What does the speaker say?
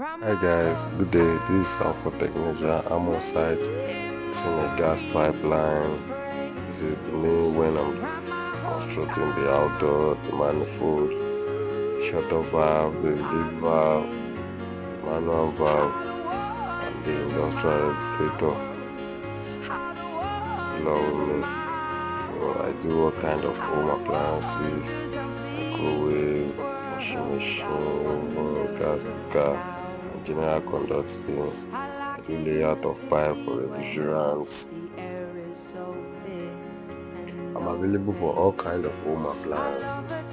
Hi guys, good day. This is Alpha Technician. I'm on site fixing a gas pipeline. This is me when I'm constructing the outdoor, the manifold, the shutter valve, the relief valve, the manual valve, and the industrial regulator. Along with me. So I do all kind of home appliances, microwave, washing machine, oven, gas cooker, and general conducting. I do layout of pipe for refrigerants. I'm available for all kind of home appliances.